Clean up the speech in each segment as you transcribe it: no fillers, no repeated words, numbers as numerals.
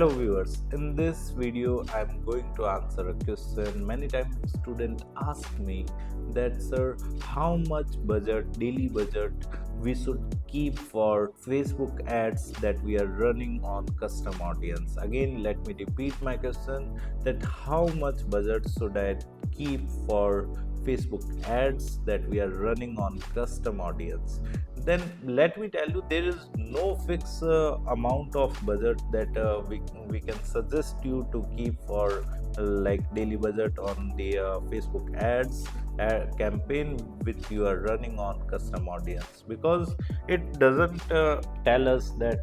Hello viewers, in this video I'm going to answer a question. Many times students ask me that sir, how much budget, daily budget we should keep for Facebook ads that we are running on custom audience. Again, let me repeat my question, that how much budget should I keep for Facebook ads that we are running on custom audience? Then let me tell you, there is no fixed amount of budget that we can suggest you to keep for like daily budget on the Facebook ads campaign which you are running on custom audience, because it doesn't tell us that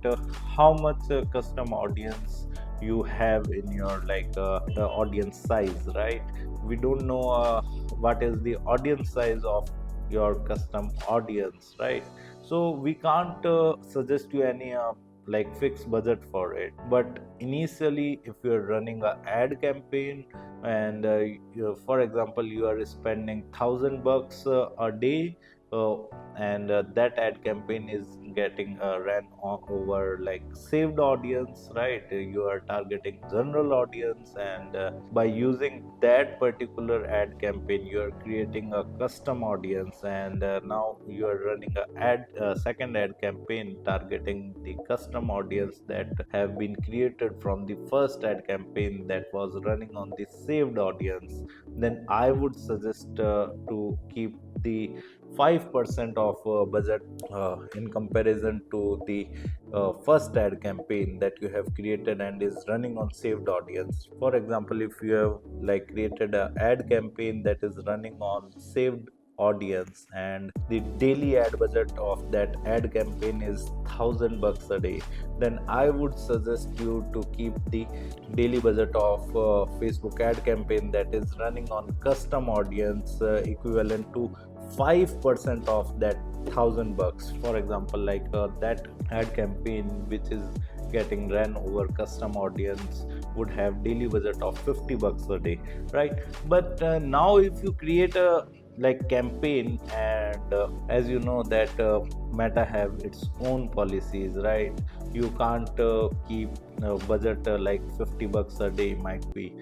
how much custom audience you have in your the audience size, right? We don't know what is the audience size of your custom audience, right? So we can't suggest you any fixed budget for it. But initially, if you're running a ad campaign and for example you are spending $1,000 a day, uh, and that ad campaign is getting ran over like saved audience, right? You are targeting general audience, and by using that particular ad campaign you are creating a custom audience, and now you are running a second ad campaign targeting the custom audience that have been created from the first ad campaign that was running on the saved audience. Then I would suggest to keep the 5% of budget in comparison to the first ad campaign that you have created and is running on saved audience. For example, if you have created an ad campaign that is running on saved audience and the daily ad budget of that ad campaign is $1,000 a day, then I would suggest you to keep the daily budget of Facebook ad campaign that is running on custom audience equivalent to 5% of that $1,000. For example, that ad campaign which is getting ran over custom audience would have daily budget of $50 a day, right? But now if you create a campaign, and as you know that Meta have its own policies, right? You can't keep budget like $50 a day. Might be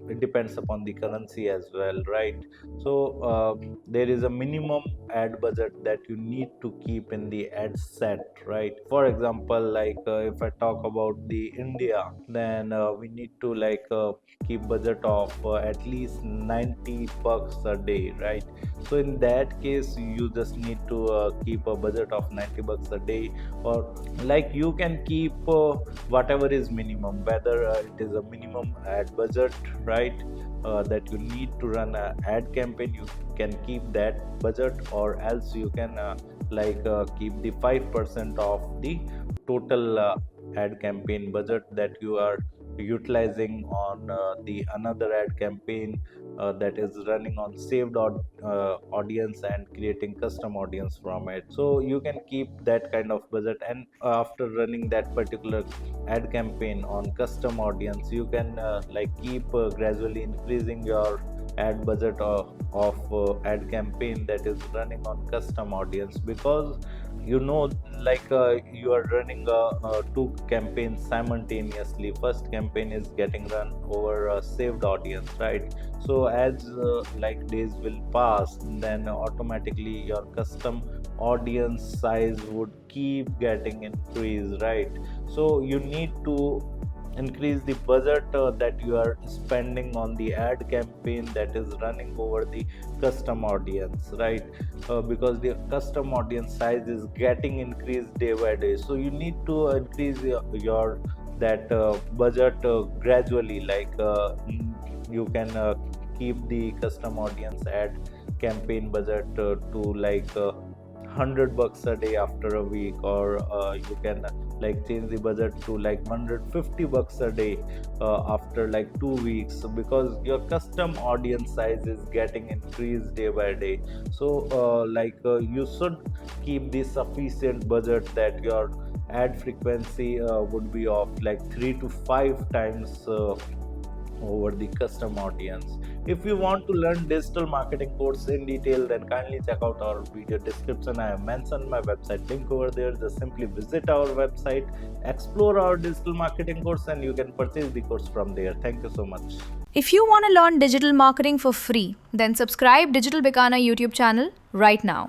it depends upon the currency as well, right? So there is a minimum ad budget that you need to keep in the ad set, right? For example, if I talk about the India, then we need to keep budget of at least $90 a day, right? So in that case you just need to keep a budget of $90 a day, or you can keep whatever is minimum, whether it is a minimum ad budget, right? That you need to run an ad campaign, you can keep that budget, or else you can keep the 5% of the total ad campaign budget that you are utilizing on the another ad campaign that is running on saved audience and creating custom audience from it. So you can keep that kind of budget, and after running that particular ad campaign on custom audience you can keep gradually increasing your ad budget of ad campaign that is running on custom audience, because you know you are running two campaigns simultaneously. First campaign is getting run over a saved audience, right? So as days will pass, then automatically your custom audience size would keep getting increased, right? So you need to increase the budget that you are spending on the ad campaign that is running over the custom audience, right? Because the custom audience size is getting increased day by day, so you need to increase your that budget gradually. You can keep the custom audience ad campaign budget to $100 a day after a week, or you can change the budget to $150 a day after 2 weeks, because your custom audience size is getting increased day by day. So you should keep the sufficient budget that your ad frequency would be of 3 to 5 times over the custom audience. If you want to learn digital marketing course in detail, then kindly check out our video description. I have mentioned my website link over there. Just simply visit our website, explore our digital marketing course, and you can purchase the course from there. Thank you so much. If you want to learn digital marketing for free, then subscribe Digital Bikana YouTube channel right now.